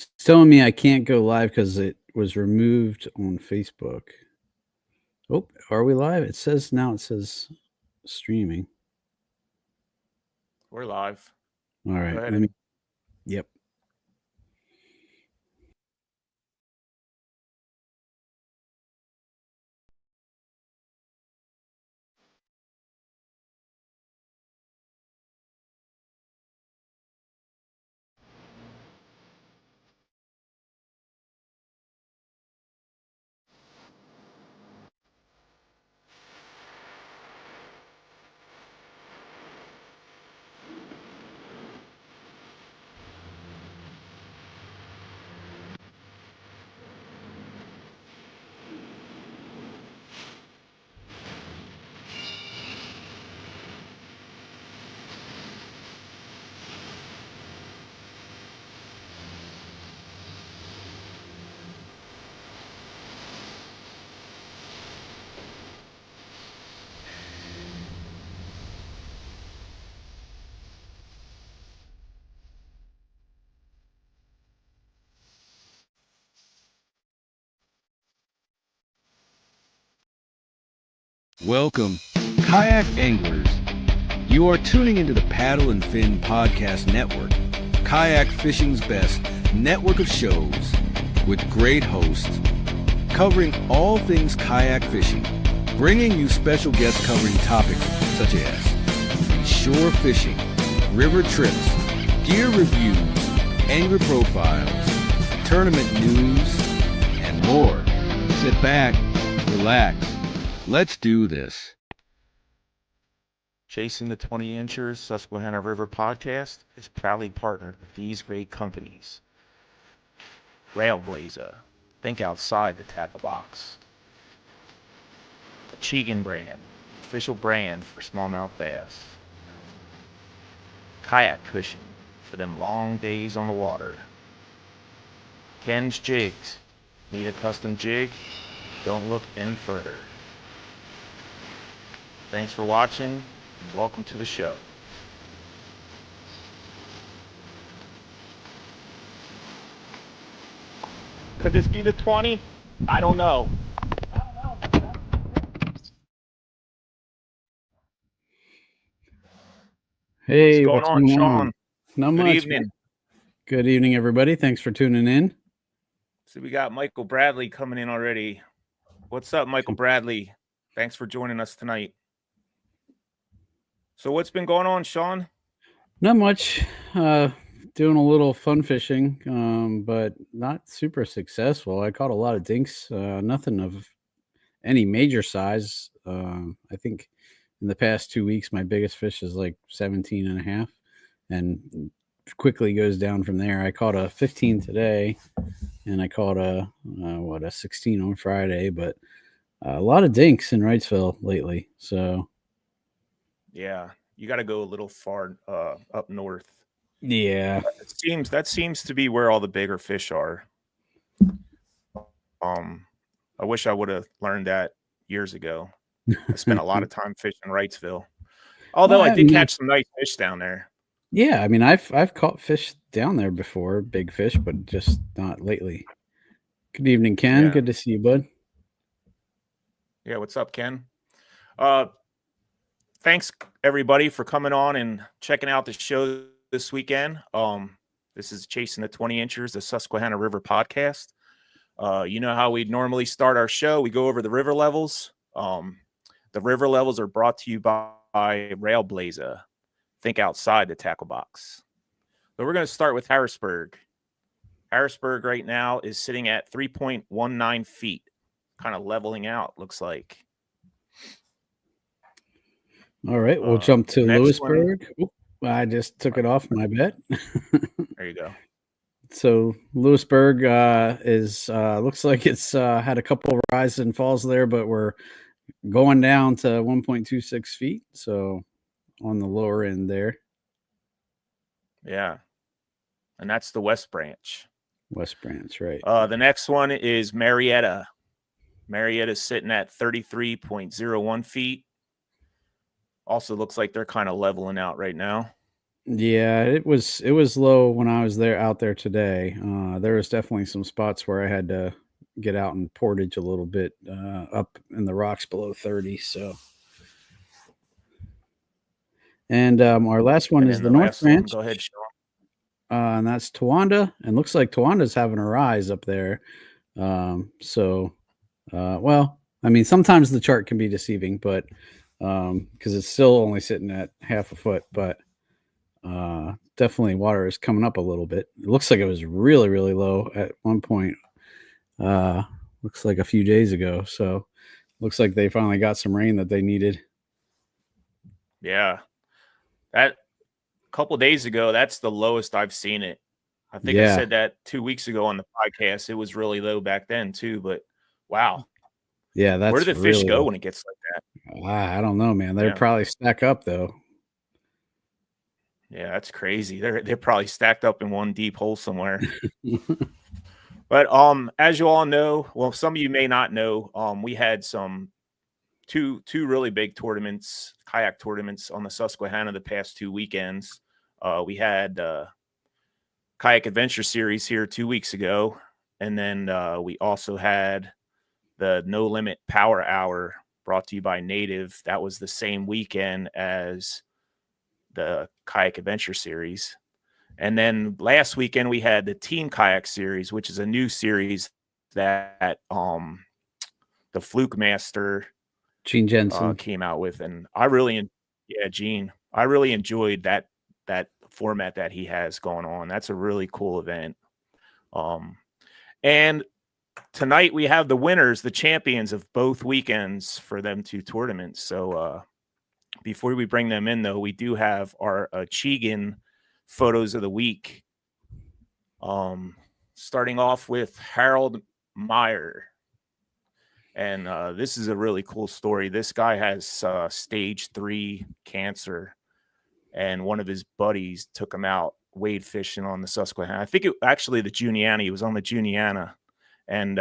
It's telling me I can't go live because it was removed on Facebook. Oh, are we live? It says streaming. We're live. All Go right. ahead and Yep. Welcome, kayak anglers. You are tuning into the Paddle and Fin Podcast Network, kayak fishing's best network of shows with great hosts covering all things kayak fishing, bringing you special guests covering topics such as shore fishing, river trips, gear reviews, angler profiles, tournament news, and more. Sit back, relax. Let's do this. Chasing the 20-inchers Susquehanna River podcast is proudly partnered with these great companies. Railblazer, think outside the tackle box. The Chegan brand, official brand for smallmouth bass. Kayak cushion for them long days on the water. Ken's Jigs, need a custom jig? Don't look any further. Thanks for watching, and welcome to the show. Could this be the 20? I don't know. What's Hey, going what's on, going Sean? on? Not Good much, man. evening. Good evening, everybody. Thanks for tuning in. So we got Michael Bradley coming in already. What's up, Michael Bradley? Thanks for joining us tonight. So what's been going on, Sean? Not much. Doing a little fun fishing, but not super successful. I caught a lot of dinks. Nothing of any major size. I think in the past 2 weeks, my biggest fish is like 17 and a half and quickly goes down from there. I caught a 15 today and I caught a 16 on Friday, but a lot of dinks in Wrightsville lately. So Yeah, you got to go a little far up north. yeah, That seems to be where all the bigger fish are. I wish I would have learned that years ago. I spent a lot of time fishing Wrightsville. Although I I did mean, catch some nice fish down there. yeah. I mean, I've caught fish down there before, big fish, but just not lately. Good evening, Ken. Yeah. Good to see you, bud. Yeah, what's up, Ken? Thanks everybody for coming on and checking out the show this weekend. This is Chasing the 20-inchers, the Susquehanna River podcast. You know how we normally start our show. We go over the river levels. The river levels are brought to you by Railblazer. Think outside the tackle box. So we're going to start with Harrisburg. Harrisburg right now is sitting at 3.19 feet, kind of leveling out, looks like. All right, we'll jump to next one- Lewisburg. Oop, I just took it off my bet. There you go. So Lewisburg is looks like it's had a couple of rises and falls there, but we're going down to 1.26 feet. So on the lower end there. Yeah. And that's the West Branch. West Branch, right. The next one is Marietta. Marietta's sitting at 33.01 feet. Also looks like they're kind of leveling out right now. Yeah, it was low when I was out there today. There was definitely some spots where I had to get out and portage a little bit up in the rocks below 30. So, and our last one And is then the the North last one, Branch, go ahead, Sean. and that's Towanda. And looks like Towanda's having a rise up there. So, well, I mean, sometimes the chart can be deceiving, but because it's still only sitting at half a foot, but definitely water is coming up a little bit. It looks like it was really, really low at one point. Looks like a few days ago. So looks like they finally got some rain that they needed. Yeah. That couple days ago, that's the lowest I've seen it. I think I Yeah. said that 2 weeks ago on the podcast. It was really low back then too, but wow. Yeah, that's Where do the fish really go low. when it gets like that? I don't know, man. They're Yeah. probably stack up though. Yeah, that's crazy. They're probably stacked up in one deep hole somewhere. But as you all know, well, some of you may not know, we had two really big tournaments, kayak tournaments on the Susquehanna the past 2 weekends. We had Kayak Adventure Series here 2 weeks ago, and then we also had the No Limit Power Hour brought to you by Native. That was the same weekend as the Kayak Adventure Series. And then last weekend we had the Team Kayak Series, which is a new series that the Fluke Master Gene Jensen came out with, and Gene, I really enjoyed that format that he has going on. That's a really cool event. And tonight we have the winners, the champions of both weekends for them two tournaments. So before we bring them in, though, we do have our Chegan photos of the week. Starting off with Harold Meyer. And this is a really cool story. This guy has stage 3 cancer, and one of his buddies took him out wade fishing on the Susquehanna. I think actually the Juniana. He was on the Juniana, and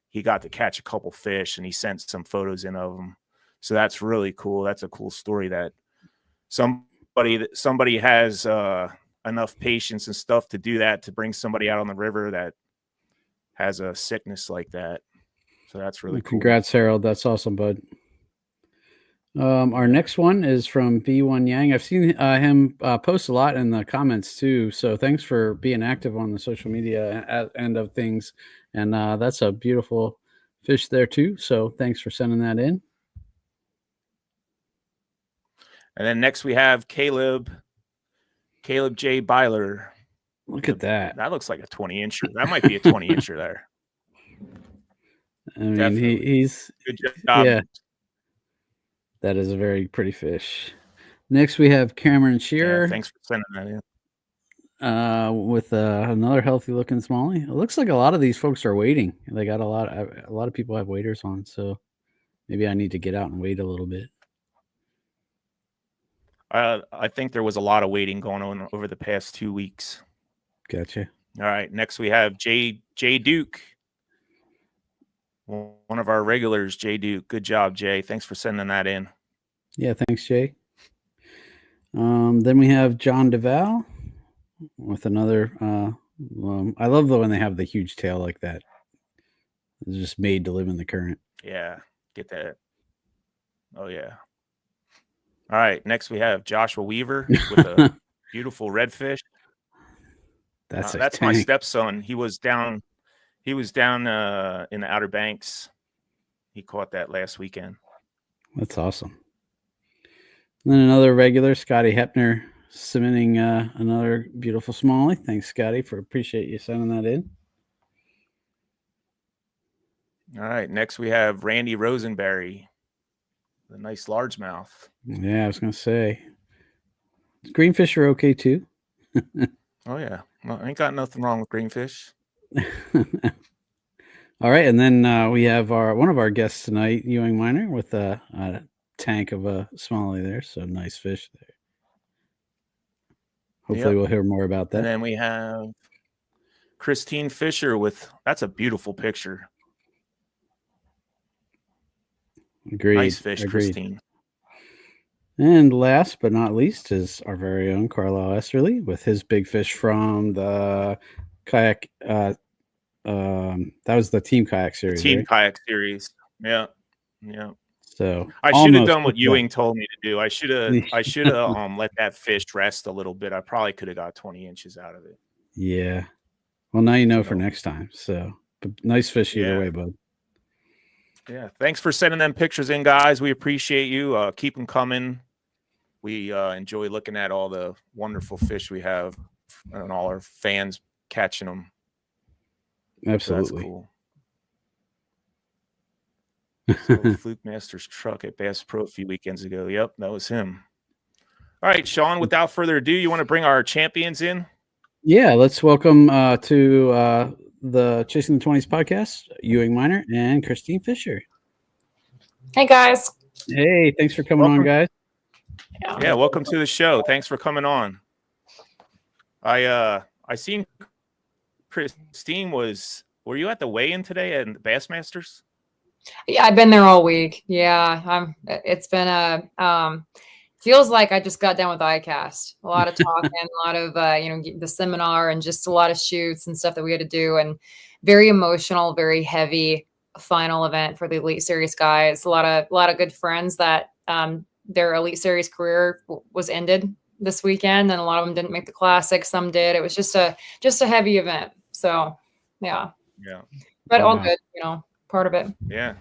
he got to catch a couple fish, and he sent some photos in of them. So that's really cool. That's a cool story that somebody has enough patience and stuff to do that, to bring somebody out on the river that has a sickness like that. So that's really cool. Congrats, Harold. That's awesome, bud. Our next one is from B1 Yang. I've seen him post a lot in the comments too. So thanks for being active on the social media end of things. And that's a beautiful fish there too. So thanks for sending that in. And then next we have Caleb J. Byler. Look at that. That looks like a 20-incher. That might be a 20-incher there. I mean, he's good job. Yeah. That is a very pretty fish. Next, we have Cameron Shearer. Yeah, thanks for sending that in. With another healthy looking smallie. It looks like a lot of these folks are waiting. They got a lot of people have waders on, so maybe I need to get out and wade a little bit. I think there was a lot of waiting going on over the past 2 weeks. Gotcha. All right, next we have Jay Duke. One of our regulars, Jay Duke. Good job, Jay. Thanks for sending that in. Yeah, thanks, Jay. Then we have John DeVal with another. I love when they have the huge tail like that. It's just made to live in the current. Yeah, get that. Oh, yeah. All right, next we have Joshua Weaver with a beautiful redfish. That's my stepson. He was down in the Outer Banks. He caught that last weekend. That's awesome. And then another regular, Scotty Hepner, submitting another beautiful smallie. Thanks, Scotty, appreciate you sending that in. All right, next we have Randy Rosenberry, the nice largemouth. Yeah, I was going to say. Greenfish are okay, too. Oh, yeah. Well, ain't got nothing wrong with greenfish. All right, and then we have one of our guests tonight, Ewing Miner, with a tank of a smallie there. So nice fish there. Hopefully we'll hear more about that. And then we have Kristine Fischer that's a beautiful picture. Agreed. Nice fish, Agreed. Kristine. And last but not least is our very own Carlisle Esterly with his big fish from the kayak. That was the team kayak series, Team right? kayak series. Yeah. Yeah. So I should have almost done what hooked up. Ewing told me to do. I should have let that fish rest a little bit. I probably could have got 20 inches out of it. Yeah. Well, now you know for next time. So but nice fish either way, bud. Yeah. Thanks for sending them pictures in, guys. We appreciate you. Keep them coming. We enjoy looking at all the wonderful fish we have and all our fans catching them. Absolutely. So that's cool. So Fluke Masters truck at Bass Pro a few weekends ago. Yep, that was him. All right, Sean, without further ado, you want to bring our champions in? Yeah, let's welcome to the Chasing the 20s podcast, Ewing Miner and Kristine Fischer. Hey, guys. Hey, thanks for coming on, guys. Yeah, welcome to the show. Thanks for coming on. I seen Kristine were you at the weigh-in today at the Bassmasters? Yeah, I've been there all week. Yeah, it's been feels like I just got done with ICAST. A lot of talking, a lot of the seminar and just a lot of shoots and stuff that we had to do, and very emotional, very heavy final event for the Elite Series guys. A lot of good friends that their Elite Series career was ended this weekend, and a lot of them didn't make the Classic. Some did. It was just a heavy event. So yeah, but all good. Part of it. Yeah.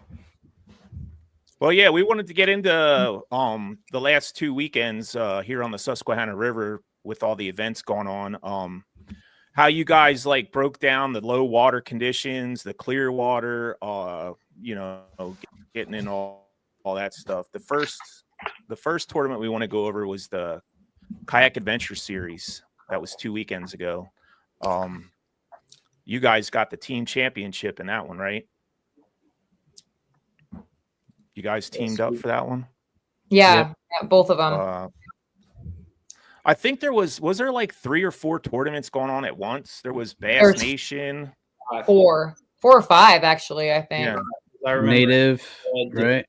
Well, yeah, we wanted to get into the last 2 weekends here on the Susquehanna River with all the events going on. How you guys broke down the low water conditions, the clear water, getting in all that stuff. The first tournament we want to go over was the Kayak Adventure Series. That was 2 weekends ago. You guys got the team championship in that one, right? You guys teamed up for that one? Yeah, yeah, both of them. I think there was there 3 or 4 tournaments going on at once? There was Bass Nation. 4 or 5, actually, I think. Yeah. I remember Native, right?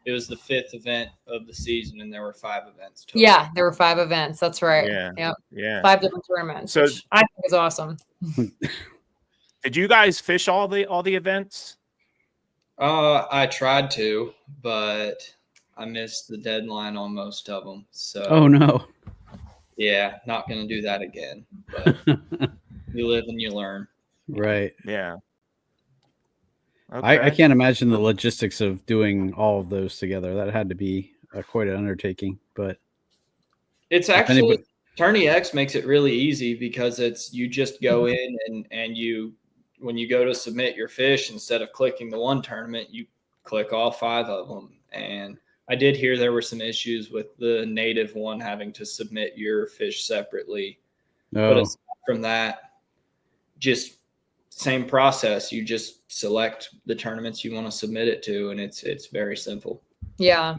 It was the 5th event of the season, and there were 5 events total. Yeah, there were 5 events. That's right. Yeah. Yep. Yeah. 5 different tournaments, so which I think is awesome. Did you guys fish all the events? I tried to, but I missed the deadline on most of them. So, oh no, yeah, not going to do that again. But you live and you learn. Right. Yeah. Okay. I can't imagine the logistics of doing all of those together. That had to be quite an undertaking. But it's actually Tourney X makes it really easy because you just go in and you. When you go to submit your fish, instead of clicking the one tournament, you click all 5 of them. And I did hear there were some issues with the native one having to submit your fish separately. Oh. But aside from that, just same process. You just select the tournaments you want to submit it to, and it's very simple. Yeah,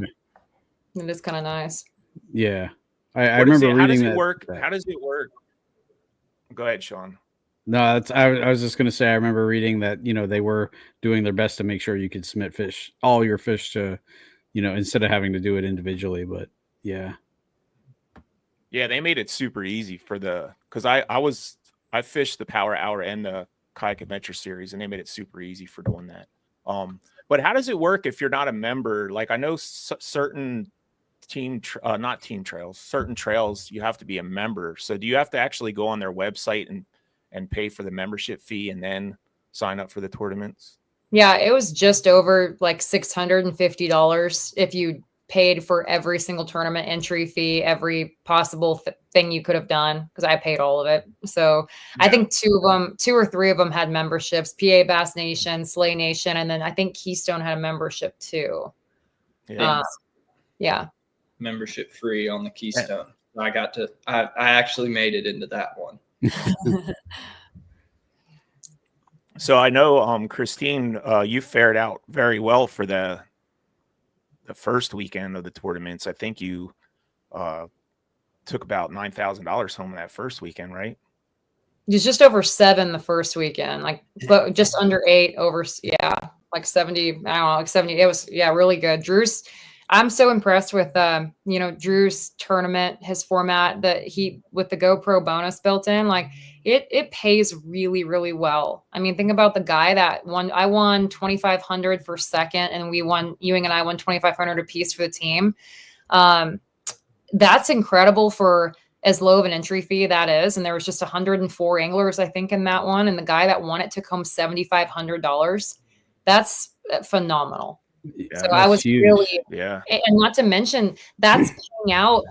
it is kind of nice. Yeah, I remember reading that. How does it work? Go ahead, Sean. No, I was just going to say, I remember reading that, they were doing their best to make sure you could submit all your fish to, instead of having to do it individually. But yeah. Yeah, they made it super easy because I fished the Power Hour and the Kayak Adventure Series, and they made it super easy for doing that. But how does it work if you're not a member? I know certain not team trails, certain trails, you have to be a member. So do you have to actually go on their website and pay for the membership fee and then sign up for the tournaments? Yeah, it was just over $650 if you paid for every single tournament entry fee, every possible thing you could have done, because I paid all of it. So yeah. I think 2 or 3 of them had memberships: PA Bass Nation, Slay Nation, and then I think Keystone had a membership too. Yeah. Yeah. Membership free on the Keystone. I actually made it into that one. So I know, Kristine, you fared out very well for the first weekend of the tournaments. I think you took about $9,000 home that first weekend, right? It was just over 7 the first weekend, just under 8 over, 70. I don't know, 70. It was, really good. I'm so impressed with, Drew's tournament, his format that with the GoPro bonus built in, like it pays really, really well. I mean, think about the guy that won. I won 2,500 for second, and Ewing and I won 2,500 apiece for the team. That's incredible for as low of an entry fee that is. And there was just 104 anglers, I think, in that one. And the guy that won it took home $7,500. That's phenomenal. Yeah, so I was huge. really, yeah. and not to mention that's paying out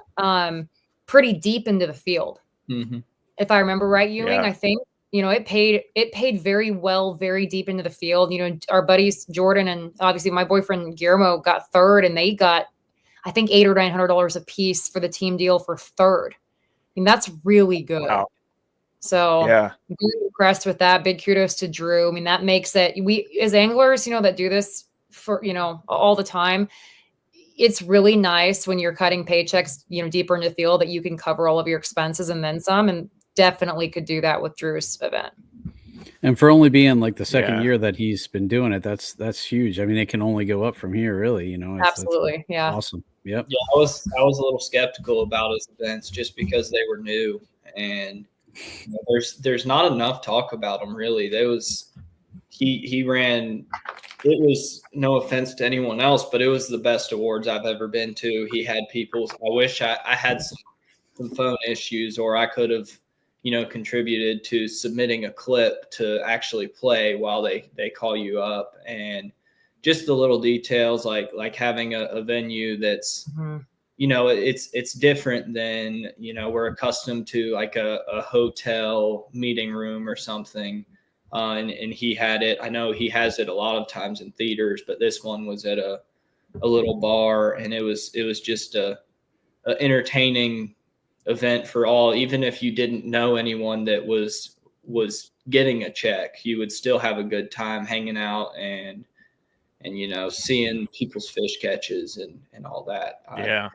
pretty deep into the field. Mm-hmm. If I remember right, Ewing, Yeah. I think, it paid very well, very deep into the field. Our buddies, Jordan, and obviously my boyfriend Guillermo got third, and they got, I think, $800 or $900 a piece for the team deal for third. I mean, that's really good. Wow. So Yeah. I'm really impressed with that. Big kudos to Drew. I mean, that makes it, we as anglers, that do this for, all the time, it's really nice when you're cutting paychecks, deeper into the field, that you can cover all of your expenses and then some, and definitely could do that with Drew's event. And for only being like the second year that he's been doing it, that's huge. I mean, it can only go up from here, really. Absolutely. Yeah. Awesome. Yep. Yeah, I was a little skeptical about his events just because they were new, and there's not enough talk about them really. He ran. It was, no offense to anyone else, but it was the best awards I've ever been to. He had people. I wish I had some phone issues, or I could have, contributed to submitting a clip to actually play while they call you up, and just the little details like having a venue that's, it's different than, we're accustomed to like a hotel meeting room or something. And he had it. I know he has it a lot of times in theaters, but this one was at a little bar, and it was just a entertaining event for all. Even if you didn't know anyone that was getting a check, you would still have a good time hanging out and seeing people's fish catches and all that. I really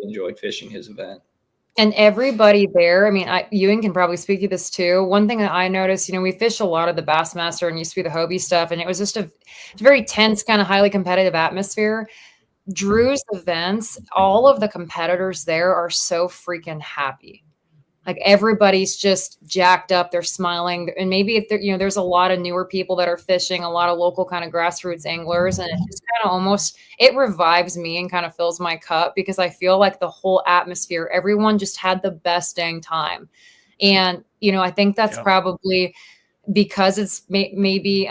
enjoyed fishing his event. And everybody there, I mean, Ewing can probably speak to this too. One thing that I noticed, we fished a lot of the Bassmaster and used to be the Hobie stuff, and it was just a very tense, kind of highly competitive atmosphere. Drew's events, all of the competitors there are so freaking happy. Like everybody's just jacked up. They're smiling. And maybe if there's a lot of newer people that are fishing, a lot of local kind of grassroots anglers. And it just kind of it revives me and kind of fills my cup, because I feel like the whole atmosphere, everyone just had the best dang time. And, I think that's probably because it's maybe,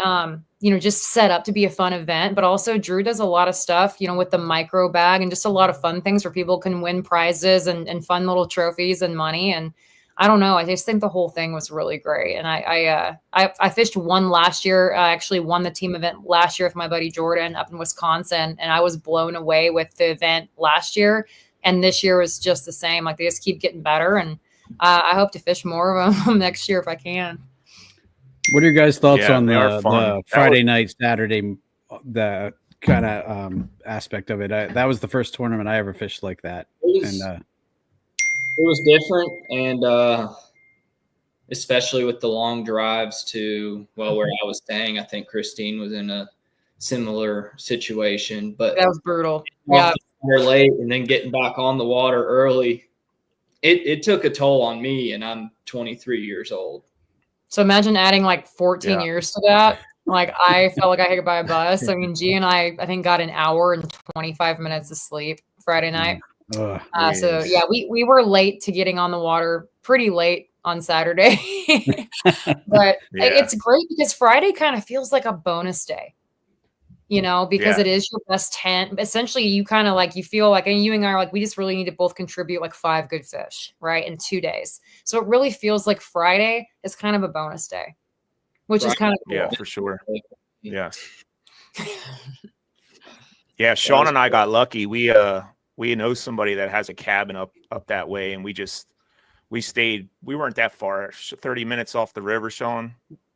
just set up to be a fun event, but also Drew does a lot of stuff, with the micro bag and just a lot of fun things where people can win prizes and fun little trophies and money. And I don't know, I just think the whole thing was really great. And I fished one last year. I actually won the team event last year with my buddy Jordan up in Wisconsin, and I was blown away with the event last year. And this year was just the same. Like they just keep getting better, and I hope to fish more of them next year if I can. What are your guys' thoughts on the Friday night, Saturday, the kind of aspect of it? That was the first tournament I ever fished like that. It was different, and especially with the long drives to, where I was staying. I think Kristine was in a similar situation, but that was brutal. Yeah, late and then getting back on the water early. It took a toll on me, and I'm 23 years old. So imagine adding like 14 years to that. Like I felt like I hit by a bus. I mean, G and I think got an hour and 25 minutes of sleep Friday night. So yeah, we were late to getting on the water, pretty late on Saturday. But it's great because Friday kind of feels like a bonus day, because it is your best 10. Essentially, you kind of you feel like, and you and I are like, we just really need to both contribute like 5 good fish, right, in 2 days. So it really feels like Friday is kind of a bonus day, which is kind of cool. Yeah, for sure. Yes. Yeah, Sean and I got lucky. We know somebody that has a cabin up that way, and we stayed. We weren't that far, 30 minutes off the river, Sean.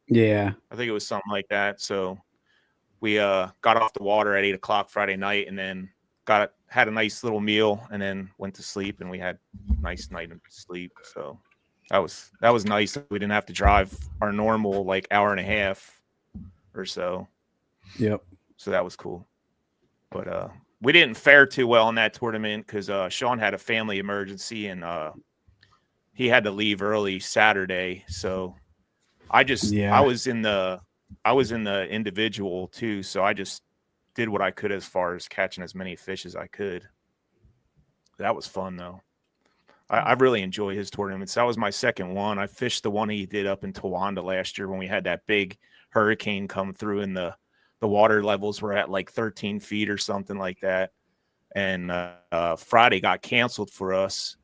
Yeah, I think it was something like that. So we got off the water at 8 o'clock Friday night, and then had a nice little meal, and then went to sleep, and we had a nice night of sleep. So that was nice. We didn't have to drive our normal hour and a half or so. Yep. So that was cool. But we didn't fare too well in that tournament because Sean had a family emergency and he had to leave early Saturday. So I was in the individual too. So I just did what I could as far as catching as many fish as I could. That was fun though. I really enjoy his tournaments. That was my second one. I fished the one he did up in Towanda last year when we had that big hurricane come through and the water levels were at like 13 feet or something like that. And Friday got canceled for us.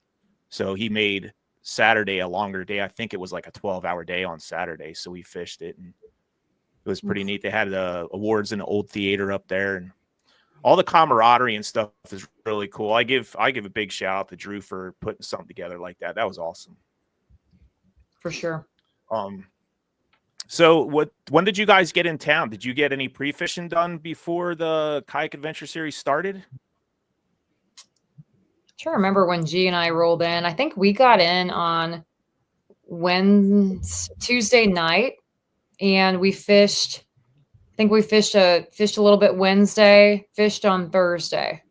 So he made Saturday a longer day. I think it was like a 12-hour day on Saturday. So we fished it and it was pretty neat. They had awards in the old theater up there and all the camaraderie and stuff is really cool. I give a big shout out to Drew for putting something together like that. That was awesome. For sure. So when did you guys get in town? Did you get any pre-fishing done before the Kayak Adventure Series started? I'm trying to remember when G and I rolled in. I think we got in on Tuesday night and we fished. I think we fished a little bit Wednesday, fished on Thursday.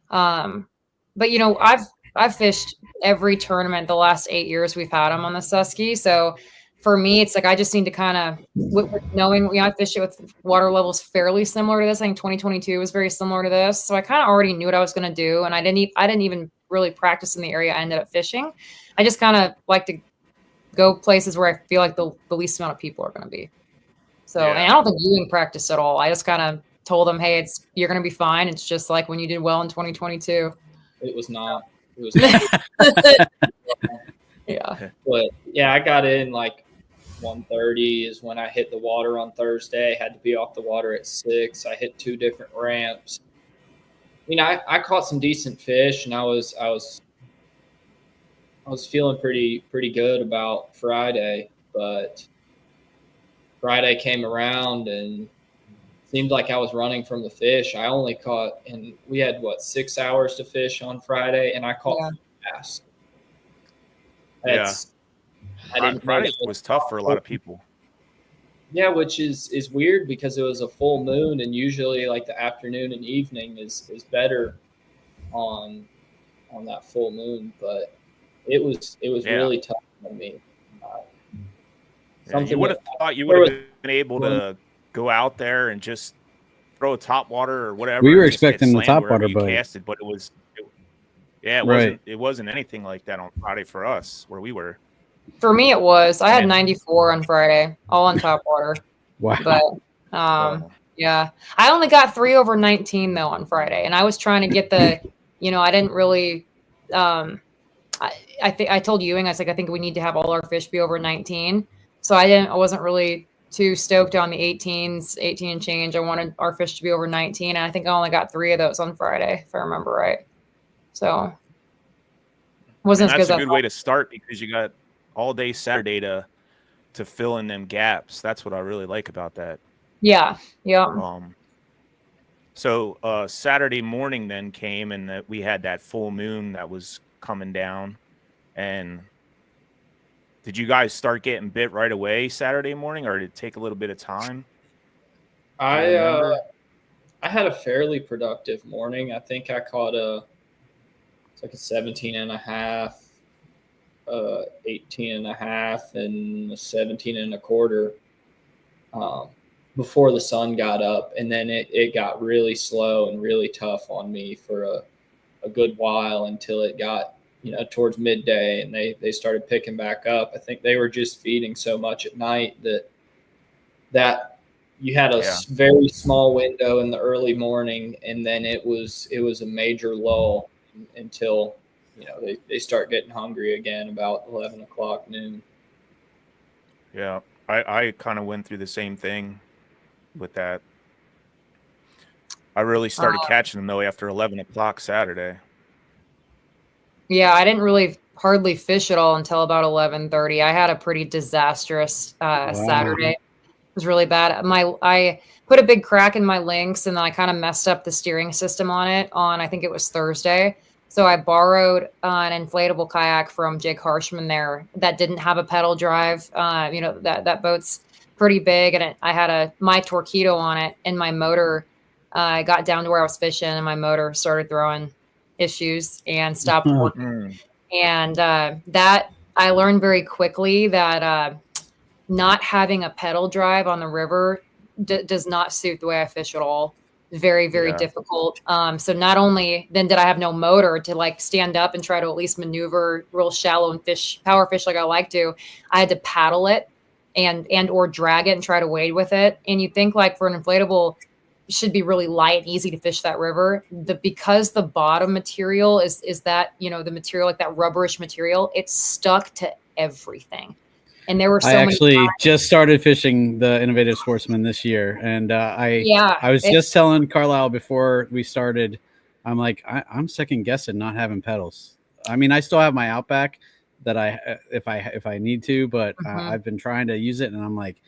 But you know, I've fished every tournament the last 8 years we've had them on the Susky. So for me, it's like I just need to kind of knowing, I fished it with water levels fairly similar to this. I think 2022 was very similar to this. So I kind of already knew what I was going to do, and I didn't even really practice in the area I ended up fishing. I just kind of like to go places where I feel like the least amount of people are going to be. So, and I don't think Ewing practiced at all. I just kind of told him, hey, you're going to be fine. It's just like when you did well in 2022. It was not. It was not. Yeah. But yeah, I got in like 1:30 is when I hit the water on Thursday. Had to be off the water at 6. I hit 2 different ramps. You know, I caught some decent fish, and I was feeling pretty good about Friday, but Friday came around and seemed like I was running from the fish. I only caught, and we had 6 hours to fish on Friday, and I caught bass. Friday was tough for a lot of people. Yeah, which is weird because it was a full moon, and usually like the afternoon and evening is better on that full moon, but it was really tough for me. You would have thought you would have been able to go out there and just throw a top water or whatever. We were expecting the top water, but it wasn't anything like that on Friday for us where we were. For me, it was. I had 94 on Friday, all on top water. Wow. But yeah, I only got 3 over 19 though on Friday, and I was trying to get the, I didn't really. I told Ewing, I was like, I think we need to have all our fish be over 19. So I wasn't really too stoked on the 18 and change. I wanted our fish to be over 19, and I think I only got 3 of those on Friday, if I remember right. So wasn't as good. That's a good way to start because you got all day Saturday to fill in them gaps. That's what I really like about that. Yeah. Yeah. So Saturday morning then came and we had that full moon that was coming down. And did you guys start getting bit right away Saturday morning, or did it take a little bit of time? I had a fairly productive morning. I think I caught a 17 and a half, 18 and a half, and a 17 and a quarter before the sun got up. And then it got really slow and really tough on me for a good while until it got, towards midday, and they started picking back up. I think they were just feeding so much at night that you had a very small window in the early morning, and then it was a major lull until they start getting hungry again about 11 o'clock noon. Yeah, I kind of went through the same thing with that. I really started catching them though after 11 o'clock Saturday. Yeah, I didn't really hardly fish at all until about 11:30. I had a pretty disastrous Saturday. It was really bad. I put a big crack in my links, and then I kind of messed up the steering system on it on, I think it was Thursday. So I borrowed an inflatable kayak from Jake Harshman there that didn't have a pedal drive. That boat's pretty big, and I had my Torpedo on it, and my motor I got down to where I was fishing and my motor started throwing issues and stopped working. And that I learned very quickly that not having a pedal drive on the river does not suit the way I fish at all. Very, very difficult. So not only then did I have no motor to like stand up and try to at least maneuver real shallow and power fish like I like to, I had to paddle it and or drag it and try to wade with it. And you think like for an inflatable, should be really light and easy to fish that river. Because the bottom material is that, you know, the material, like that rubberish material, it's stuck to everything. And there were so I actually many just started fishing the Innovative Sportsman this year, and I was just telling Carlisle before we started, I'm like, I'm second guessing not having pedals. I mean, I still have my Outback that if I need to, but I've been trying to use it, and I'm like,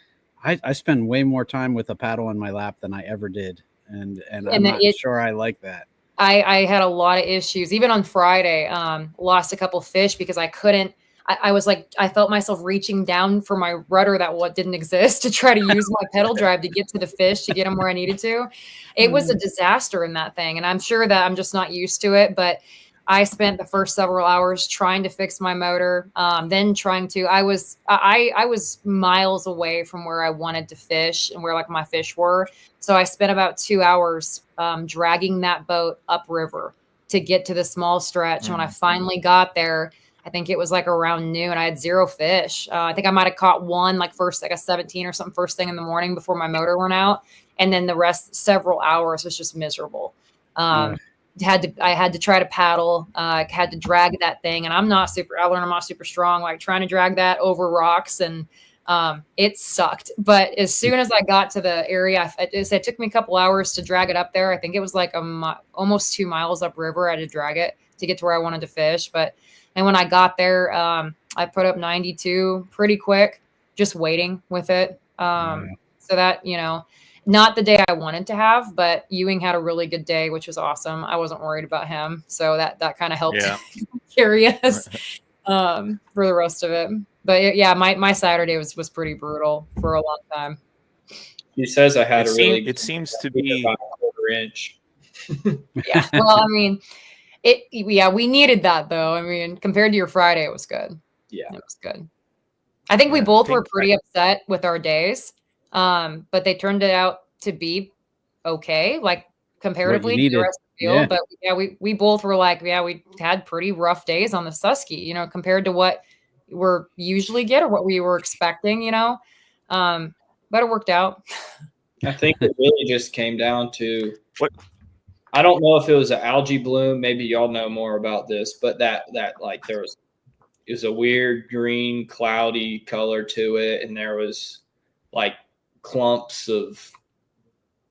I spend way more time with a paddle in my lap than I ever did, and I'm not sure I like that. I had a lot of issues, even on Friday. Lost a couple fish because I couldn't. I was like, I felt myself reaching down for my rudder that didn't exist to try to use my pedal drive to get to the fish, to get them where I needed to. It was a disaster in that thing. And I'm sure that I'm just not used to it, but I spent the first several hours trying to fix my motor. Then I was miles away from where I wanted to fish and where like my fish were. So I spent about 2 hours dragging that boat upriver to get to the small stretch. And when I finally got there, I think it was like around noon. I had 0 fish. I think I might have caught one, like a 17 or something first thing in the morning before my motor went out. And then the rest, several hours, was just miserable. I had to try to paddle, had to drag that thing. And I learned I'm not super strong, like trying to drag that over rocks, and it sucked. But as soon as I got to the area, it took me a couple hours to drag it up there. I think it was like almost 2 miles upriver. I had to drag it to get to where I wanted to fish. And when I got there, I put up 92 pretty quick, just waiting with it. So that, you know, not the day I wanted to have, but Ewing had a really good day, which was awesome. I wasn't worried about him. So that kind of helped carry us for the rest of it. But my Saturday was pretty brutal for a long time. He says I had it seems to be about a quarter inch. Yeah. Well, I mean, we needed that though. I mean, compared to your Friday, it was good. Yeah, it was good. I think we both were pretty upset with our days, but they turned it out to be okay, like comparatively to the rest of the field. But we both were like, we had pretty rough days on the Susky, you know, compared to what we're usually get or what we were expecting, you know. But it worked out. I think it really just came down to what. I don't know if it was an algae bloom. Maybe y'all know more about this, but that like it was a weird green, cloudy color to it, and there was like clumps of,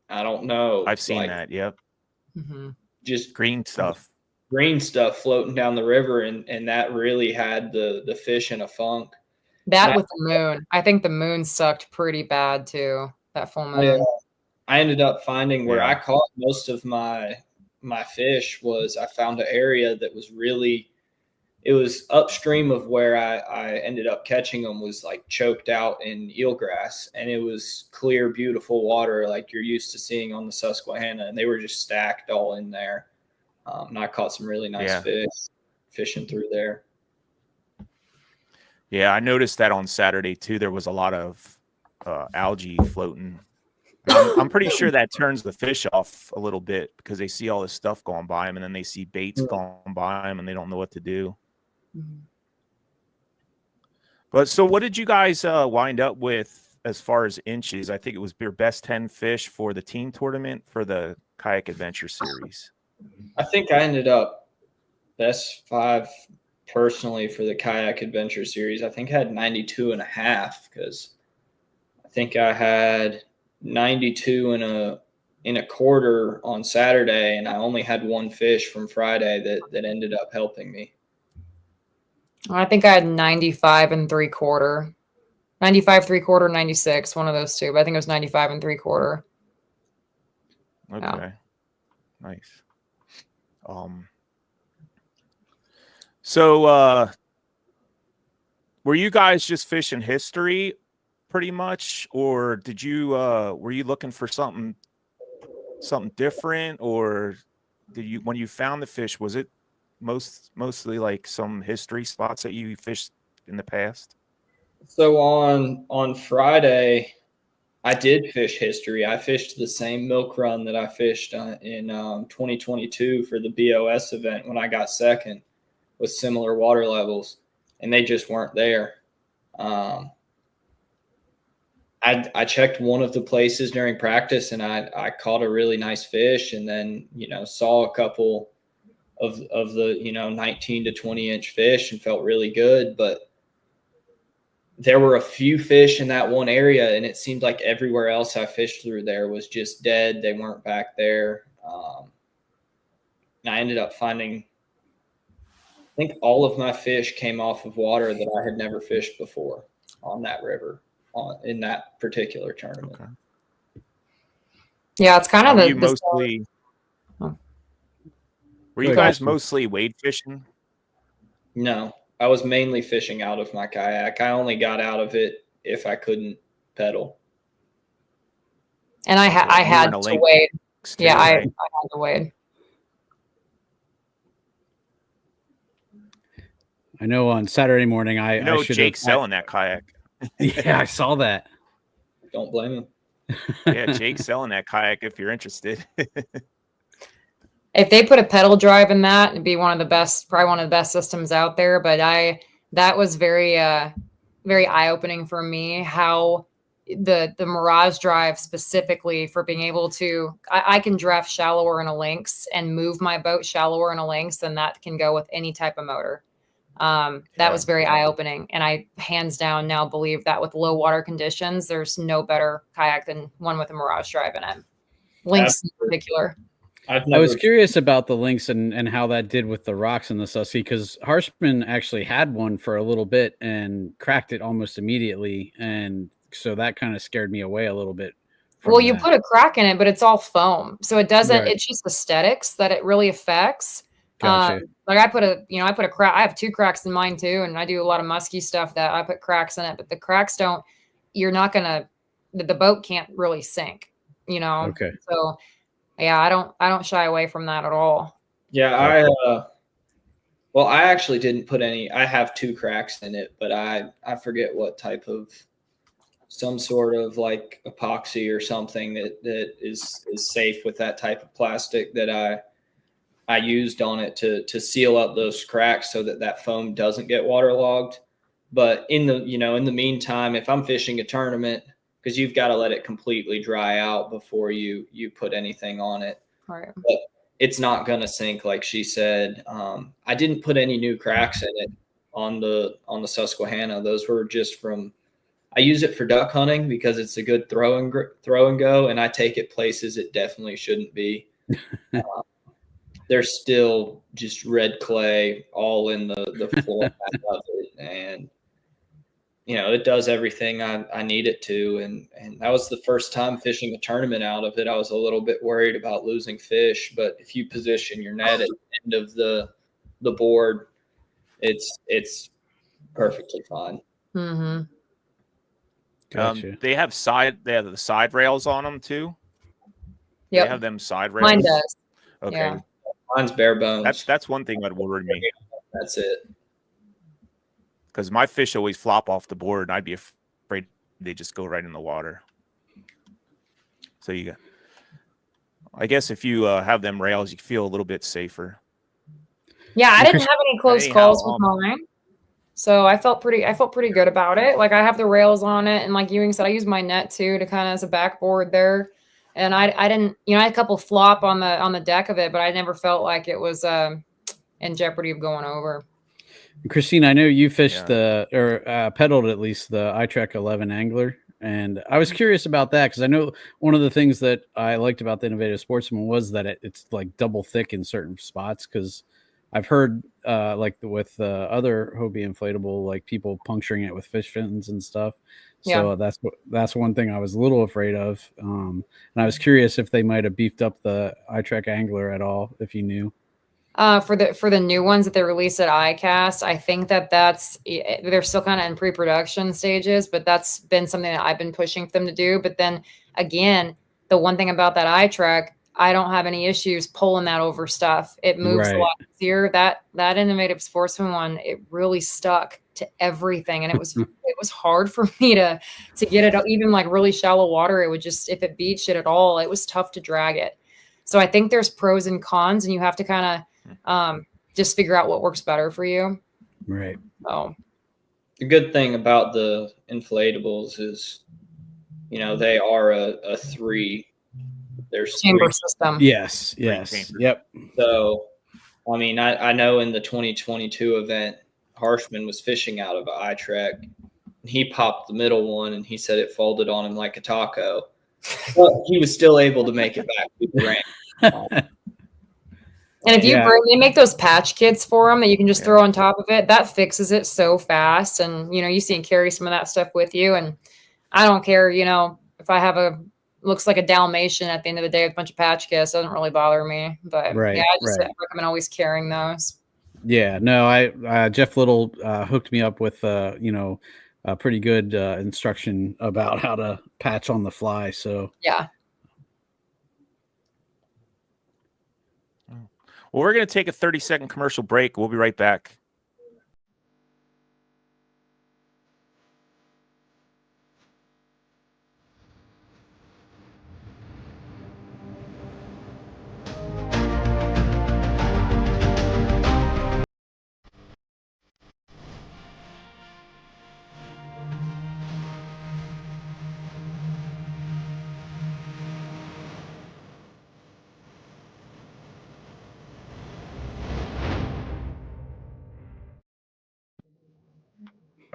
I don't know. I've seen that. Yep. Just green stuff floating down the river, and that really had the fish in a funk. That with the moon, I think the moon sucked pretty bad too. That full moon. I ended up finding where I caught most of my fish was I found an area that was it was upstream of where I ended up catching them, was like choked out in eelgrass, and it was clear, beautiful water like you're used to seeing on the Susquehanna, and they were just stacked all in there. And I caught some really nice fish fishing through there. Yeah, I noticed that on Saturday too. There was a lot of algae floating. I'm pretty sure that turns the fish off a little bit because they see all this stuff going by them, and then they see baits going by them, and they don't know what to do. But so what did you guys wind up with as far as inches? I think it was your best 10 fish for the team tournament for the Kayak Adventure Series. I think I ended up best 5 personally for the Kayak Adventure Series. I think I had 92.5 because I think I had 92 in a quarter on Saturday, and I only had 1 fish from Friday that ended up helping me. I think I had 95 3/4, 95 3/4, 96, one of those two. But I think it was 95 3/4. Okay, nice. So were you guys just fishing history pretty much, or did you were you looking for something something different, or did you, when you found the fish, was it mostly like some history spots that you fished in the past? So on Friday, I did fish history. I fished the same milk run that I fished in 2022 for the BOS event when I got second, with similar water levels, and they just weren't there. I checked one of the places during practice, and I caught a really nice fish, and then, saw a couple of the, 19 to 20 inch fish and felt really good. But there were a few fish in that one area, and it seemed like everywhere else I fished through there was just dead. They weren't back there. And I ended up finding, I think all of my fish came off of water that I had never fished before on that river in that particular tournament. Okay. Yeah, it's kind of Were you guys mostly wade fishing? No, I was mainly fishing out of my kayak. I only got out of it if I couldn't pedal. And I had to wade. Yeah, I had to wade. I know on Saturday morning, I Jake's selling that kayak. Yeah, I saw that. Don't blame him. Yeah, Jake's selling that kayak if you're interested. If they put a pedal drive in that, it'd be probably one of the best systems out there. But that was very very eye-opening for me, how the Mirage drive specifically, for being able to, I can draft shallower in a lynx and move my boat shallower in a lynx, and that can go with any type of motor. That was very eye-opening, and I hands down now believe that with low water conditions, there's no better kayak than one with a Mirage drive in it. Lynx in particular. I was curious about the lynx and how that did with the rocks in the Susky, because Harshman actually had one for a little bit and cracked it almost immediately, and so that kind of scared me away a little bit. Well, you put a crack in it, but it's all foam, so it doesn't. Right. It's just aesthetics that it really affects. Gotcha. Like I put a crack. I have 2 cracks in mine too, and I do a lot of musky stuff that I put cracks in it. But the cracks don't. You're not gonna. The boat can't really sink. Okay. So. Yeah, I don't shy away from that at all. Yeah, I actually didn't put any. I have 2 cracks in it, but I forget what type of, some sort of like epoxy or something that is safe with that type of plastic that I used on it to seal up those cracks so that foam doesn't get waterlogged. But in the meantime, if I'm fishing a tournament, because you've got to let it completely dry out before you put anything on it. Right. But it's not going to sink, like she said. I didn't put any new cracks in it on the Susquehanna. Those were just from, I use it for duck hunting because it's a good throw and go, and I take it places it definitely shouldn't be. There's still just red clay all in the floor of it, and it does everything I need it to. And that was the first time fishing a tournament out of it. I was a little bit worried about losing fish, but if you position your net at the end of the board, it's perfectly fine. Mm-hmm. Gotcha. They have the side rails on them too. Yeah. They have them side rails. Mine does. Okay. Yeah. Mine's bare bones. That's one thing that worried me. That's it. Because my fish always flop off the board, and I'd be afraid they just go right in the water. So I guess if you have them rails, you feel a little bit safer. Yeah, I didn't have any close calls with mine, so I felt pretty good about it. Like I have the rails on it, and like Ewing said, I use my net too to kind of as a backboard there. And I didn't, I had a couple flop on the deck of it, but I never felt like it was in jeopardy of going over. Kristine, I know you fished pedaled at least the iTrek 11 angler, and I was curious about that because I know one of the things that I liked about the Innovative Sportsman was that it's like double thick in certain spots, because I've heard like with other Hobie inflatable, like people puncturing it with fish fins and stuff. So yeah. That's one thing I was a little afraid of, and I was curious if they might have beefed up the iTrek angler at all, if you knew. For the new ones that they released at ICAST, I think they're still kind of in pre-production stages, but that's been something that I've been pushing for them to do. But then again, the one thing about that iTrek, I don't have any issues pulling that over stuff. It moves a Right. lot easier. That Innovative Sportsman one, it really stuck to everything, and it was hard for me to get it even like really shallow water. It would just, if it beached it at all, it was tough to drag it. So I think there's pros and cons, and you have to kind of just figure out what works better for you. Right. So the good thing about the inflatables is, you know, they are a 3. There's chamber 3. system. Yes. chambers. Yep. So, I mean, I know in the 2022 event, Harshman was fishing out of an iTrek. He popped the middle one, and he said it folded on him like a taco. But he was still able to make it back to the ramp. And if you they make those patch kits for them that you can just throw on top of it, that fixes it so fast. And, you know, you see and carry some of that stuff with you. And I don't care, you know, if I have looks like a Dalmatian at the end of the day with a bunch of patch kits, it doesn't really bother me. But I just recommend always carrying those. Yeah, no, Jeff Little hooked me up with, you know, a pretty good instruction about how to patch on the fly. So yeah. Well, we're going to take a 30-second commercial break. We'll be right back.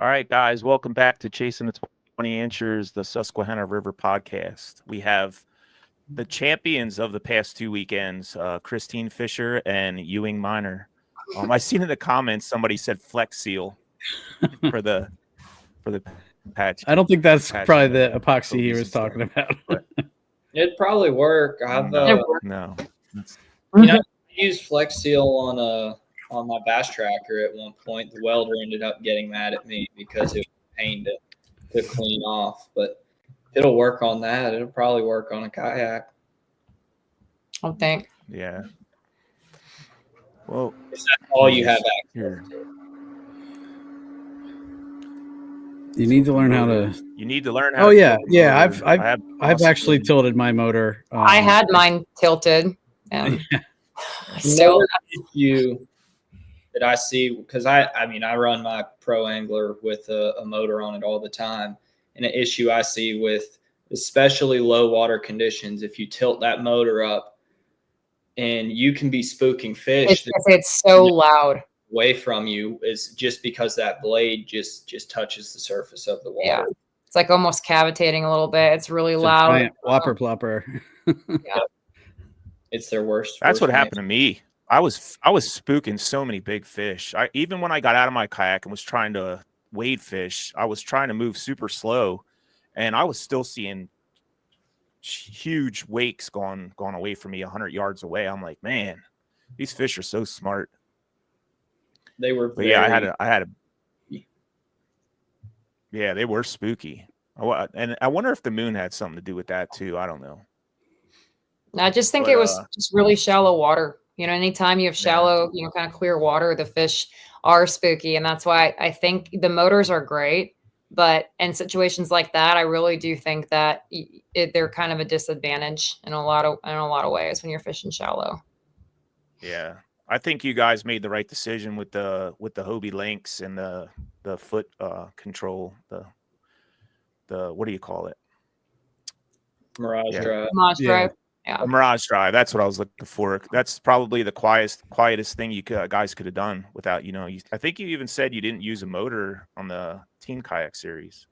All right, guys, welcome back to Chasing the 20 Inchers, the Susquehanna River podcast. We have the champions of the past 2 weekends, Kristine Fischer and Ewing Minor. I seen in the comments somebody said Flex Seal for the patch. I don't think that's probably the epoxy he was talking about. It'd probably work. No. You know, I used Flex Seal on my bass tracker at one point. The welder ended up getting mad at me because it was a pain to clean off. But it'll work on that. It'll probably work on a kayak. I think. Yeah. Well, is that all you have here? You need to learn how to. You need to learn how. Oh yeah. I've actually tilted my motor. I had mine tilted. Still issue that I see, because I mean I run my Pro Angler with a motor on it all the time, and an issue I see with especially low water conditions, if you tilt that motor up and you can be spooking fish, it's so loud away from you, is just because that blade just touches the surface of the water. Yeah, it's like almost cavitating a little bit. It's really loud. Giant whopper plopper. Yeah. It's their worst. That's what happened to me. I was spooking so many big fish. Even when I got out of my kayak and was trying to wade fish, I was trying to move super slow, and I was still seeing huge wakes gone away from me 100 yards away. I'm like, man, these fish are so smart. They were. But yeah, I had a. Yeah, they were spooky. And I wonder if the moon had something to do with that too. I don't know. I just think it was just really shallow water. You know, anytime you have shallow, you know, kind of clear water, the fish are spooky. And that's why I think the motors are great. But in situations like that, I really do think that they're kind of a disadvantage in a lot of ways when you're fishing shallow. Yeah, I think you guys made the right decision with the Hobie links and the foot control, the what do you call it? Mirage Drive. Mirage Drive. Yeah. A Mirage Drive. That's what I was looking for. That's probably the quietest thing you guys could have done without, you know, I think you even said you didn't use a motor on the Team Kayak series.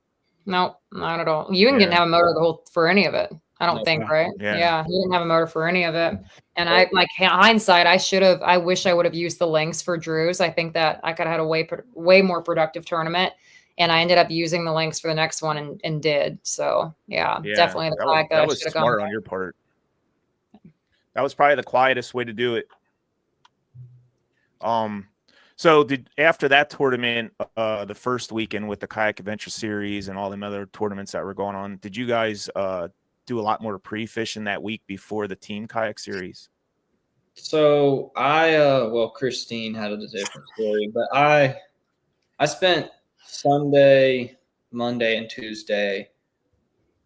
No, not at all. Ewing didn't have a motor for any of it. I don't think, right? Yeah, he didn't have a motor for any of it. And I, like, hindsight, I wish I would have used the links for Drews. I think that I could have had a way more productive tournament. And I ended up using the links for the next one and did. So yeah, definitely the kayak that was smart on your part. That was probably the quietest way to do it. So after that tournament, the first weekend with the Kayak Adventure Series and all them other tournaments that were going on, did you guys do a lot more pre-fishing that week before the team kayak series? So well, Kristine had a different story, but I spent Sunday, Monday, and Tuesday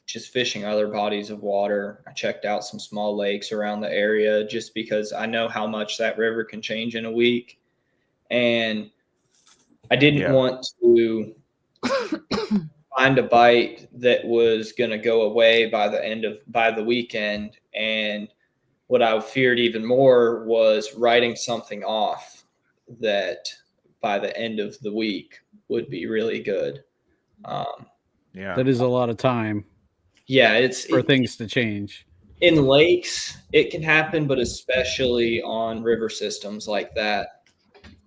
just fishing other bodies of water. I checked out some small lakes around the area just because I know how much that river can change in a week. And I didn't want to find a bite that was going to go away by the weekend. And what I feared even more was writing something off that by the end of the week would be really good. That is a lot of time. Yeah, it's for things to change. In lakes, it can happen, but especially on river systems like that,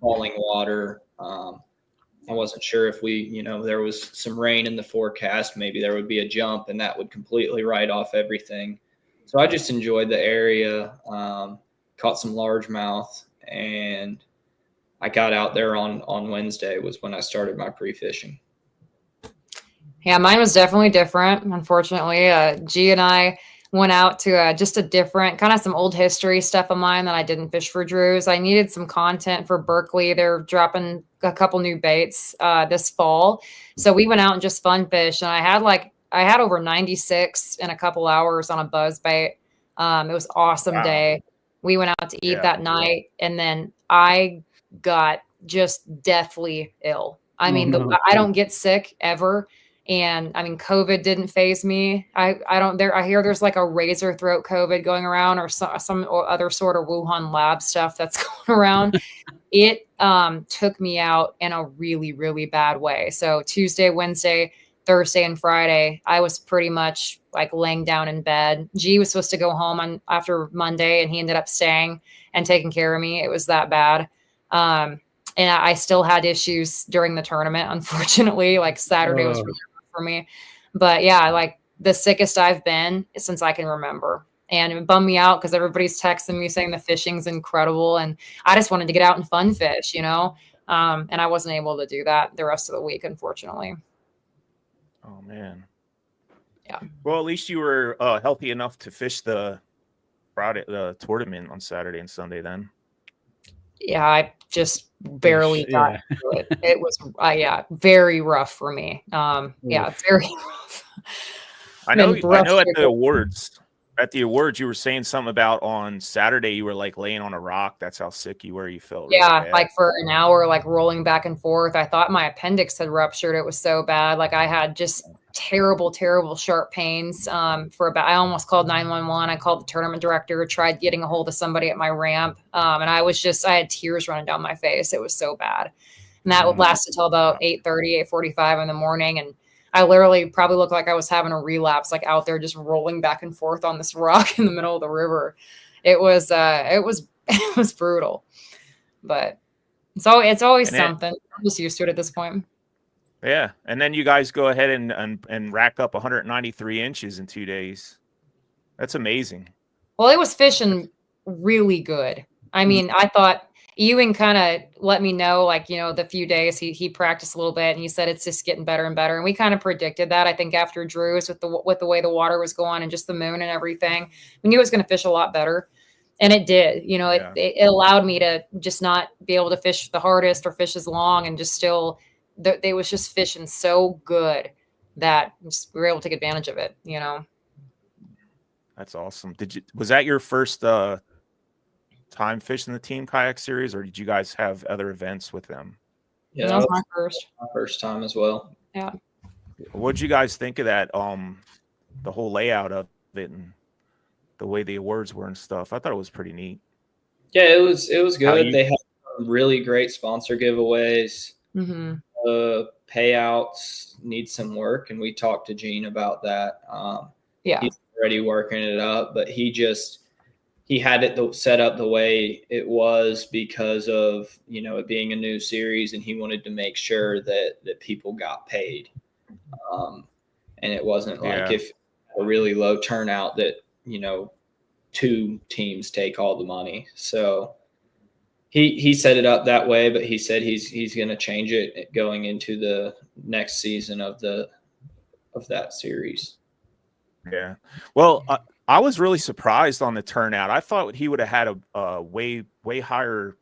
falling water. I wasn't sure if there was some rain in the forecast, maybe there would be a jump and that would completely write off everything. So I just enjoyed the area, caught some largemouth, and I got out there on Wednesday was when I started my pre-fishing. Yeah, mine was definitely different. Unfortunately, G and I went out to just a different kind of some old history stuff of mine that I didn't fish for Drew's. I needed some content for Berkeley. They're dropping a couple new baits this fall. So we went out and just fun fished. And I had over 96 in a couple hours on a buzz bait. It was awesome day. We went out to eat that night. And then I got just deathly ill. I mean, I don't get sick ever. And I mean, COVID didn't phase me. I hear there's like a razor throat COVID going around or some other sort of Wuhan lab stuff that's going around. It took me out in a really, really bad way. So Tuesday, Wednesday, Thursday, and Friday, I was pretty much like laying down in bed. G was supposed to go home after Monday, and he ended up staying and taking care of me. It was that bad. And I still had issues during the tournament, unfortunately. Like Saturday was really rough for me. But yeah, like the sickest I've been since I can remember. And it bummed me out because everybody's texting me saying the fishing's incredible. And I just wanted to get out and fun fish, and I wasn't able to do that the rest of the week, unfortunately. Oh, man. Yeah. Well, at least you were healthy enough to fish the tournament on Saturday and Sunday then. Yeah, I just barely got through it. It was, very rough for me. Very rough. I know at the awards, you were saying something about on Saturday, you were like laying on a rock. That's how sick you were. You felt really bad. Like for an hour, like rolling back and forth. I thought my appendix had ruptured. It was so bad. Like I had just terrible, terrible sharp pains I almost called 911. I called the tournament director, tried getting a hold of somebody at my ramp. And I had tears running down my face. It was so bad. And that would last until about 8:30, 8:45 in the morning. And I literally probably looked like I was having a relapse, like out there just rolling back and forth on this rock in the middle of the river. It was brutal, but it's always something. I'm just used to it at this point. Yeah. And then you guys go ahead and rack up 193 inches in 2 days. That's amazing. Well, it was fishing really good. I mean, I thought Ewing kind of let me know, like, the few days he practiced a little bit, and he said it's just getting better and better. And we kind of predicted that, I think, after Drew's with the way the water was going and just the moon and everything. We knew it was going to fish a lot better. And it did. It allowed me to just not be able to fish the hardest or fish as long, and just still they was just fishing so good that we were able to take advantage of it. That's awesome. Was that your first time fishing the team kayak series, or did you guys have other events with them? Yeah, that was my first time as well. Yeah. What did you guys think of that? The whole layout of it and the way the awards were and stuff. I thought it was pretty neat. Yeah, it was good. They had some really great sponsor giveaways. Mm-hmm. Payouts need some work, and we talked to Gene about that. He's already working it up, but he had it set up the way it was because of it being a new series, and he wanted to make sure that people got paid, and it wasn't like if a really low turnout that 2 teams take all the money. So he set it up that way, but he said he's going to change it going into the next season of that series. Yeah. Well, I was really surprised on the turnout. I thought he would have had a way higher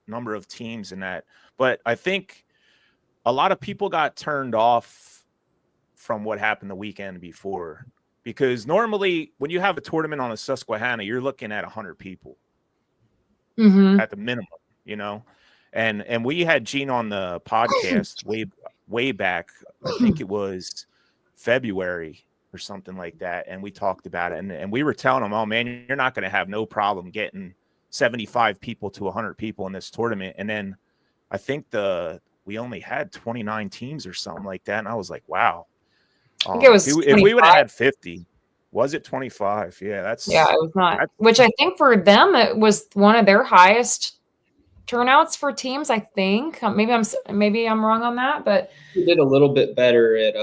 number of teams in that. But I think a lot of people got turned off from what happened the weekend before. Because normally when you have a tournament on a Susquehanna, you're looking at 100 people at the minimum, you know. And we had Gene on the podcast way back. I think it was February or something like that, and we talked about it, and we were telling him, oh man, you're not going to have no problem getting 75 people to 100 people in this tournament. And then I think we only had 29 teams or something like that, and I was like, wow. I think it was if we would have had 50. Was it 25? Yeah, it was not, which I think for them it was one of their highest turnouts for teams. I think maybe I'm wrong on that, but we did a little bit better at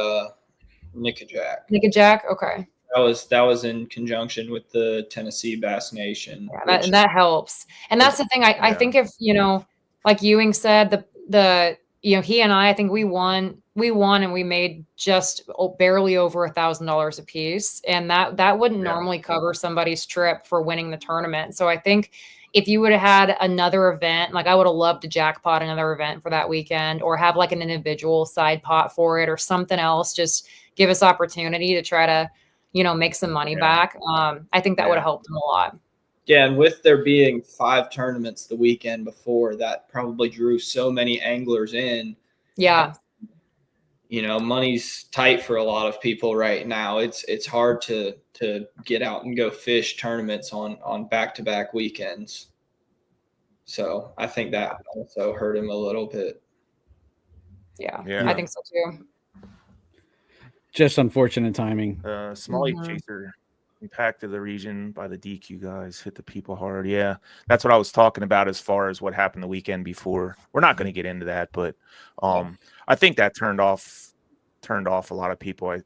Nickajack. Okay. That was in conjunction with the Tennessee Bass Nation. Yeah, that helps. And that's the thing. I think if, like Ewing said, he and I think we won and we made just barely over $1,000 a piece. And that wouldn't normally cover somebody's trip for winning the tournament. So I think if you would have had another event, like I would have loved to jackpot another event for that weekend, or have like an individual side pot for it or something else, just give us opportunity to try to, make some money back. I think that would have helped them a lot. Yeah. And with there being 5 tournaments the weekend before, that probably drew so many anglers in. Yeah. Money's tight for a lot of people right now. It's hard to get out and go fish tournaments on back-to-back weekends. So I think that also hurt him a little bit. Yeah. I think so too. Just unfortunate timing. Smalley chaser impacted the region by the DQ guys, hit the people hard. Yeah, that's what I was talking about as far as what happened the weekend before. We're not going to get into that, but I think that turned off a lot of people.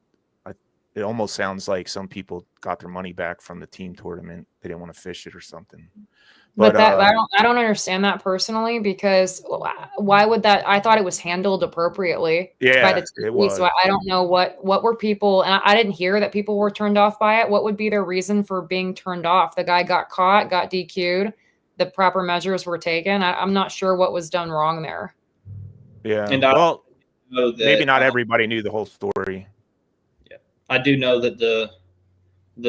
It almost sounds like some people got their money back from the team tournament. They didn't want to fish it or something. But I don't understand that personally, because why would that? I thought it was handled appropriately by the TV, it was. So I don't know what were people, and I didn't hear that people were turned off by it. What would be their reason for being turned off? The guy got caught, got DQ'd, the proper measures were taken. I'm not sure what was done wrong there. Yeah, and maybe not everybody knew the whole story. Yeah, I do know that the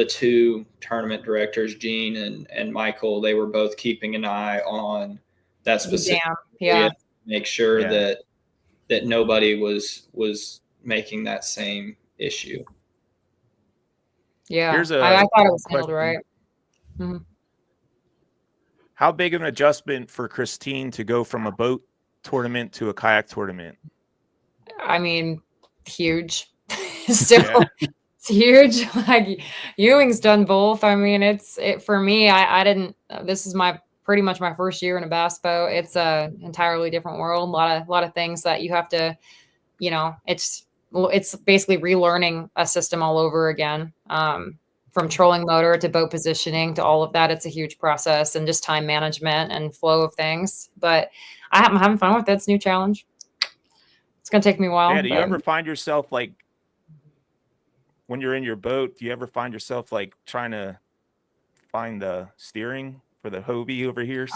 2 tournament directors, Gene and Michael, they were both keeping an eye on that specific area to make sure that nobody was making that same issue. Yeah, I thought it was handled right. Mm-hmm. How big of an adjustment for Kristine to go from a boat tournament to a kayak tournament? I mean, huge. Still. It's huge. Like Ewing's done both. I mean, for me, I didn't, this is pretty much my first year in a bass boat. It's a entirely different world. A lot of things that you have to, it's basically relearning a system all over again. From trolling motor to boat positioning to all of that. It's a huge process, and just time management and flow of things. But I'm having fun with it. It's a new challenge. It's going to take me a while. Yeah, do you ever find yourself like, when you're in your boat, do you ever find yourself like trying to find the steering for the Hobie over here?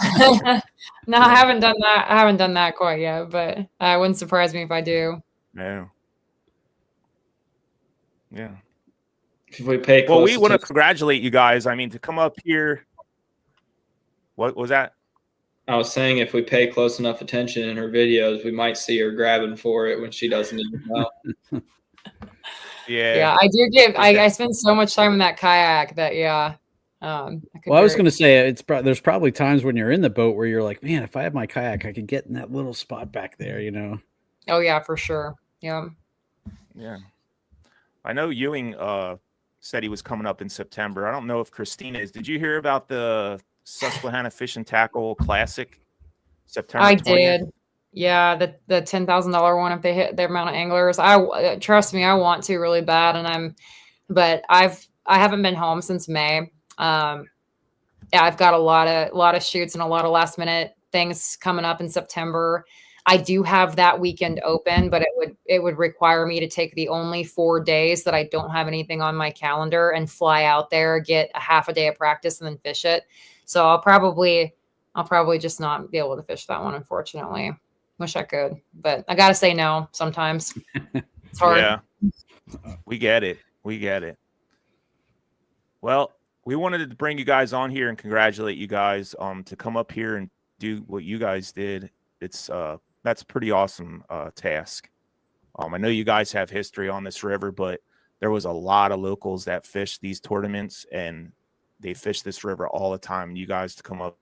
No, I haven't done that. I haven't done that quite yet, but it wouldn't surprise me if I do. No. Yeah. If we pay close, well, we want to congratulate you guys. I mean, to come up here. What was that? I was saying, if we pay close enough attention in her videos, we might see her grabbing for it when she doesn't even know. Yeah, I do I spend so much time in that kayak that I was going to say there's probably times when you're in the boat where you're like, man, if I had my kayak, I could get in that little spot back there, Oh yeah, for sure. Yeah. I know Ewing said he was coming up in September. I don't know if Kristine is. Did you hear about the Susquehanna Fish and Tackle Classic? September 20th? I did. Yeah, the $10,000 one, if they hit their amount of anglers. Trust me, I want to really bad, but I haven't been home since May. I've got a lot of shoots and a lot of last minute things coming up in September. I do have that weekend open, but it would require me to take the only 4 days that I don't have anything on my calendar and fly out there, get a half a day of practice, and then fish it. So I'll probably just not be able to fish that one, unfortunately. Wish I could, but I gotta say no sometimes. It's hard. Yeah, we get it. Well, we wanted to bring you guys on here and congratulate you guys to come up here and do what you guys did. It's that's a pretty awesome task. I know you guys have history on this river, but there was a lot of locals that fished these tournaments, and they fish this river all the time. You guys to come up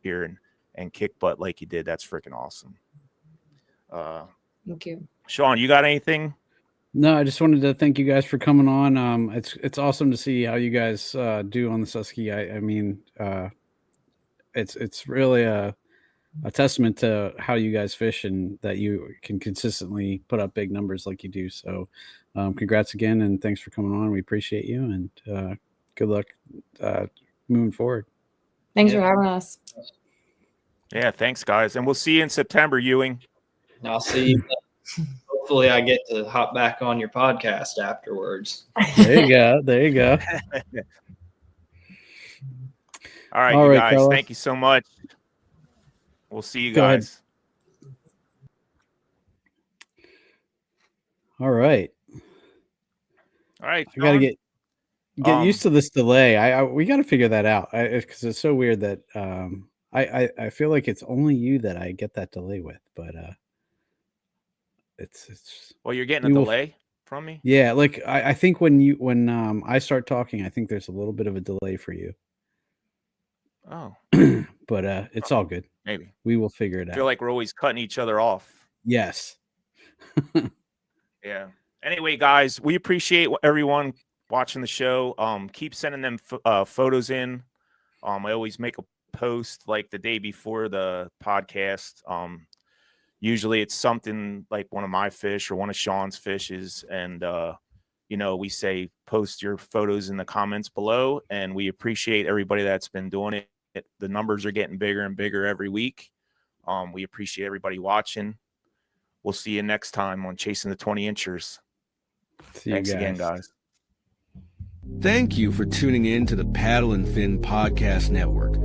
here and kick butt like you did, that's freaking awesome. Thank you. Sean, you got anything? No, I just wanted to thank you guys for coming on. It's awesome to see how you guys do on the Susquehanna. I mean, it's really a testament to how you guys fish and that you can consistently put up big numbers like you do. So congrats again, and thanks for coming on. We appreciate you, and good luck moving forward. Thanks for having us. Yeah, thanks, guys. And we'll see you in September, Ewing. I'll see you. Hopefully I get to hop back on your podcast afterwards. There you go. All right, you guys. Fellas. Thank you so much. We'll see you guys. All right. Sean. I gotta get used to this delay. We got to figure that out because it's so weird that I feel like it's only you that I get that delay with, but it's well, you're getting a delay from me. Yeah, like I think when I start talking, I think there's a little bit of a delay for you. Oh, but it's all good. Maybe we will figure it out. I feel like we're always cutting each other off. Yes. Yeah. Anyway, guys, we appreciate everyone watching the show. Keep sending them photos in. I always make a post like the day before the podcast. Usually it's something like one of my fish or one of Sean's fishes. And, we say post your photos in the comments below. And we appreciate everybody that's been doing it. The numbers are getting bigger and bigger every week. We appreciate everybody watching. We'll see you next time on Chasing the 20 Inchers. Thanks again, guys. Thank you for tuning in to the Paddle and Fin Podcast Network.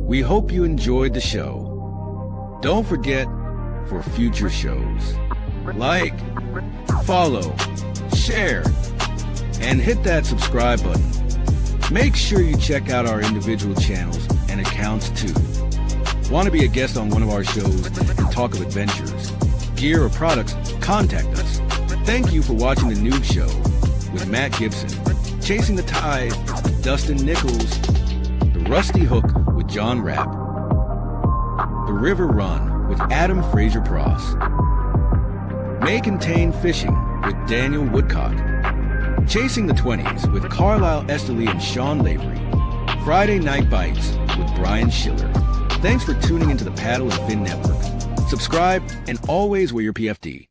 We hope you enjoyed the show. Don't forget, for future shows, like, follow, share, and hit that subscribe button. Make sure you check out our individual channels and accounts too. Want to be a guest on one of our shows and talk of adventures, gear, or products? Contact us. Thank you for watching The Noob Show with Matt Gibson, Chasing the Tide with Dustin Nichols, The Rusty Hook with John Rapp, The River Run with Adam Fraser Pross, May Contain Fishing with Daniel Woodcock, Chasing the 20s with Carlisle Esterly and Sean Lavery, Friday Night Bites with Brian Schiller. Thanks for tuning into the Paddle and Fin Network. Subscribe and always wear your PFD.